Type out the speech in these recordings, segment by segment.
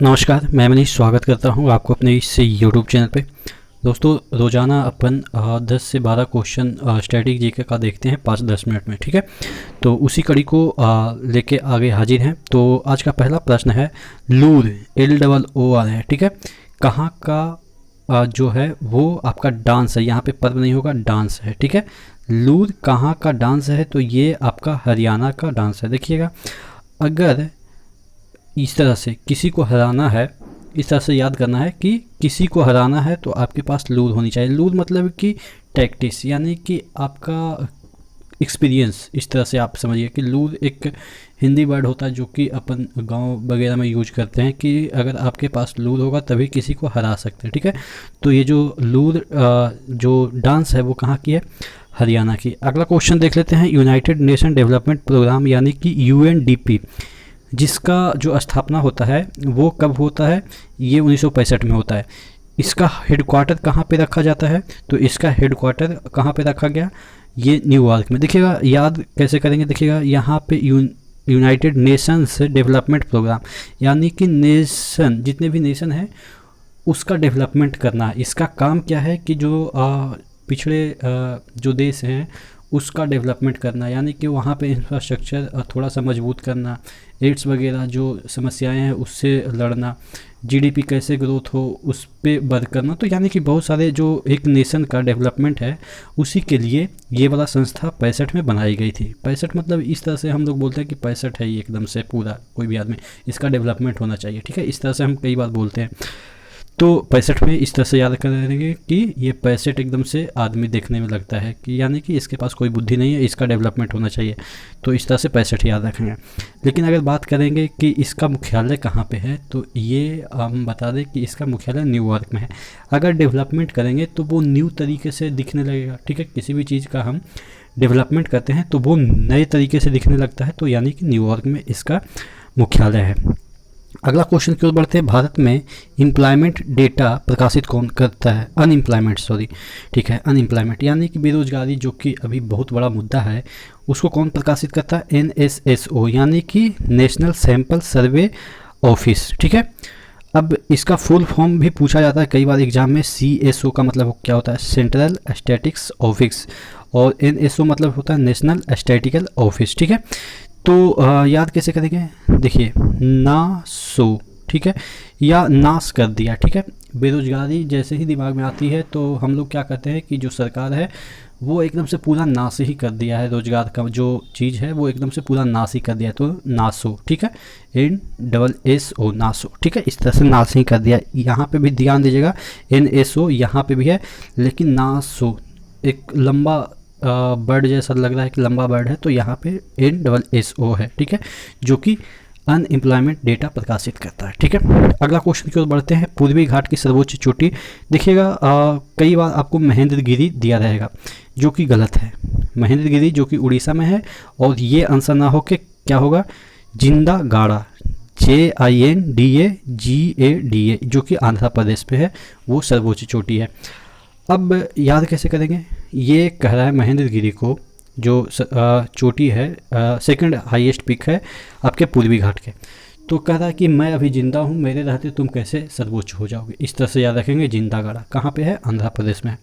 नमस्कार, मैं मनीष स्वागत करता हूं आपको अपने इस यूट्यूब चैनल पे। दोस्तों, रोज़ाना अपन 10 से 12 क्वेश्चन स्टैटिक जीके का देखते हैं 5-10 मिनट में, ठीक है। तो उसी कड़ी को लेके आगे हाजिर हैं। तो आज का पहला प्रश्न है लूर, LOOR है, ठीक है। कहाँ का जो है वो आपका डांस है, यहाँ पे पर्व नहीं होगा, डांस है, ठीक है। लूर कहाँ का डांस है, तो ये आपका हरियाणा का डांस है। देखिएगा, अगर इस तरह से किसी को हराना है, इस तरह से याद करना है कि किसी को हराना है तो आपके पास लूर होनी चाहिए। लूर मतलब कि टैक्टिस, यानी कि आपका एक्सपीरियंस। इस तरह से आप समझिए कि लूर एक हिंदी वर्ड होता है जो कि अपन गांव वगैरह में यूज करते हैं कि अगर आपके पास लूर होगा तभी किसी को हरा सकते हैं, ठीक है। तो ये जो लूर जो डांस है वो कहाँ की है, हरियाणा की। अगला क्वेश्चन देख लेते हैं। यूनाइटेड नेशन डेवलपमेंट प्रोग्राम यानी कि UNDP, जिसका जो स्थापना होता है वो कब होता है, ये 1965 में होता है। इसका हेडक्वार्टर कहाँ पे रखा जाता है, तो इसका हेडक्वार्टर कहाँ पे रखा गया, ये न्यूयॉर्क में। देखिएगा, याद कैसे करेंगे, देखिएगा यहाँ पे यूनाइटेड नेशंस डेवलपमेंट प्रोग्राम, यानी कि नेशन, जितने भी नेशन हैं उसका डेवलपमेंट करना। इसका काम क्या है कि जो पिछड़े जो देश हैं उसका डेवलपमेंट करना, यानी कि वहाँ पे इंफ्रास्ट्रक्चर थोड़ा सा मजबूत करना, एड्स वगैरह जो समस्याएं हैं उससे लड़ना, GDP कैसे ग्रोथ हो उस पर वर्क करना। तो यानी कि बहुत सारे जो एक नेशन का डेवलपमेंट है उसी के लिए ये वाला संस्था 65 में बनाई गई थी। 65 मतलब इस तरह से हम लोग बोलते हैं कि 65 है ये एकदम से पूरा, कोई भी आदमी इसका डेवलपमेंट होना चाहिए, ठीक है। इस तरह से हम कई बार बोलते हैं। तो 65 में इस तरह से याद करेंगे कि ये 65 एकदम से आदमी देखने में लगता है कि यानी कि इसके पास कोई बुद्धि नहीं है, इसका डेवलपमेंट होना चाहिए। तो इस तरह से 65 याद रखेंगे। लेकिन अगर बात करेंगे कि इसका मुख्यालय कहाँ पे है, तो ये हम बता दें कि इसका मुख्यालय न्यूयॉर्क में है। अगर डेवलपमेंट करेंगे तो वो न्यू तरीके से दिखने लगेगा, ठीक है। किसी भी चीज़ का हम डेवलपमेंट करते हैं तो वो नए तरीके से दिखने लगता है, तो यानी कि न्यूयॉर्क में इसका मुख्यालय है। अगला क्वेश्चन की ओर बढ़ते हैं। भारत में एम्प्लॉयमेंट डेटा प्रकाशित कौन करता है, अनएम्प्लॉयमेंट, सॉरी, ठीक है, अनएम्प्लॉयमेंट यानी कि बेरोजगारी, जो कि अभी बहुत बड़ा मुद्दा है, उसको कौन प्रकाशित करता है, NSSO, यानी कि नेशनल सैंपल सर्वे ऑफिस, ठीक है। अब इसका फुल फॉर्म भी पूछा जाता है कई बार एग्जाम में। CSO का मतलब क्या होता है, सेंट्रल स्टैटिक्स ऑफिस, और NSO मतलब होता है नेशनल स्टैटिकल ऑफिस, ठीक है। तो याद कैसे करेंगे, देखिए, नासो, ठीक है, या नाश कर दिया, ठीक है। बेरोजगारी जैसे ही दिमाग में आती है तो हम लोग क्या कहते हैं कि जो सरकार है वो एकदम से पूरा नाश ही कर दिया है, रोजगार का जो चीज़ है वो एकदम से पूरा नाश ही कर दिया है, तो नासो, ठीक है, NSSO, नासो, ठीक है। इस तरह से नाश ही कर दिया। यहाँ पे भी ध्यान दीजिएगा, NSO यहाँ पे भी है, लेकिन नासो एक लंबा वर्ड जैसा लग रहा है कि लंबा वर्ड है, तो यहाँ पे NSSO है, ठीक है, जो कि अनएम्प्लॉयमेंट डेटा प्रकाशित करता है, ठीक है। अगला क्वेश्चन की ओर बढ़ते हैं। पूर्वी घाट की सर्वोच्च चोटी, देखिएगा, कई बार आपको महेंद्रगिरी दिया रहेगा, जो कि गलत है। महेंद्रगिरी जो कि उड़ीसा में है, और ये आंसर ना हो के क्या होगा, जिंदागाड़ा, JINDAGADA, जो कि आंध्र प्रदेश पे है, वो सर्वोच्च चोटी है। अब याद कैसे करेंगे, ये कह रहा है महेंद्रगिरी को जो चोटी है, सेकंड हाईएस्ट पिक है आपके पूर्वी घाट के, तो कह रहा है कि मैं अभी जिंदा हूँ, मेरे रहते तुम कैसे सर्वोच्च हो जाओगे। इस तरह से याद रखेंगे। जिंदागढ़ कहाँ पे है, आंध्र प्रदेश में है।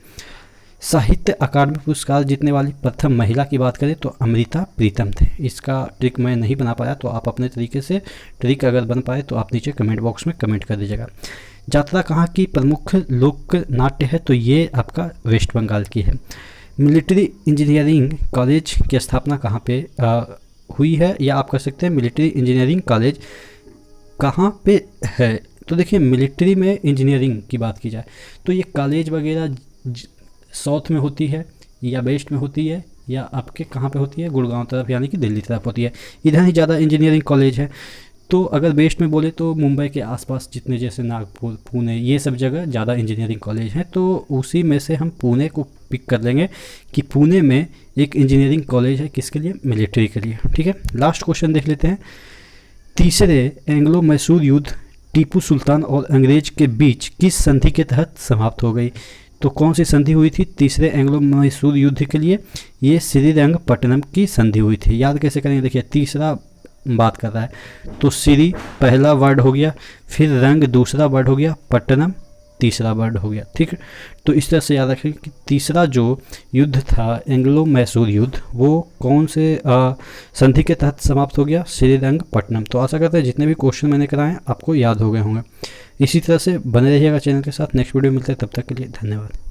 साहित्य अकादमी पुरस्कार जीतने वाली प्रथम महिला की बात करें तो अमृता प्रीतम थे। इसका ट्रिक मैं नहीं बना पाया, तो आप अपने तरीके से ट्रिक अगर बन पाए तो आप नीचे कमेंट बॉक्स में कमेंट कर दीजिएगा। यात्रा कहाँ की प्रमुख लोक नाट्य है, तो ये आपका वेस्ट बंगाल की है। मिलिट्री इंजीनियरिंग कॉलेज की स्थापना कहाँ पे हुई है, या आप कह सकते हैं मिलिट्री इंजीनियरिंग कॉलेज कहाँ पे है। तो देखिए, मिलिट्री में इंजीनियरिंग की बात की जाए तो ये कॉलेज वगैरह साउथ में होती है या वेस्ट में होती है, या आपके कहाँ पे होती है, गुड़गांव तरफ, यानी कि दिल्ली तरफ होती है। इधर ही ज़्यादा इंजीनियरिंग कॉलेज है। तो अगर वेस्ट में बोले तो मुंबई के आसपास जितने, जैसे नागपुर, पुणे, ये सब जगह ज़्यादा इंजीनियरिंग कॉलेज हैं, तो उसी में से हम पुणे को पिक कर लेंगे कि पुणे में एक इंजीनियरिंग कॉलेज है, किसके लिए, मिलिट्री के लिए, ठीक है। लास्ट क्वेश्चन देख लेते हैं। तीसरे एंग्लो मैसूर युद्ध टीपू सुल्तान और अंग्रेज के बीच किस संधि के तहत समाप्त हो गई, तो कौन सी संधि हुई थी तीसरे एंग्लो मैसूर युद्ध के लिए, ये श्रीरंगपट्टनम की संधि हुई थी। याद कैसे करेंगे, देखिए, तीसरा बात कर रहा है। तो श्री पहला वर्ड हो गया, फिर रंग दूसरा वर्ड हो गया, पट्टनम तीसरा वर्ड हो गया। ठीक है, तो इस तरह से याद रखें कि तीसरा जो युद्ध था एंग्लो मैसूर युद्ध, वो कौन से संधि के तहत समाप्त हो गया? श्रीरंगपट्टनम। तो आशा करते हैं जितने भी क्वेश्चन मैंने कराए हैं आपको याद हो गए होंगे। इसी तरह से बने रहिएगा चैनल के साथ। नेक्स्ट वीडियो मिलते हैं, तब तक के लिए धन्यवाद।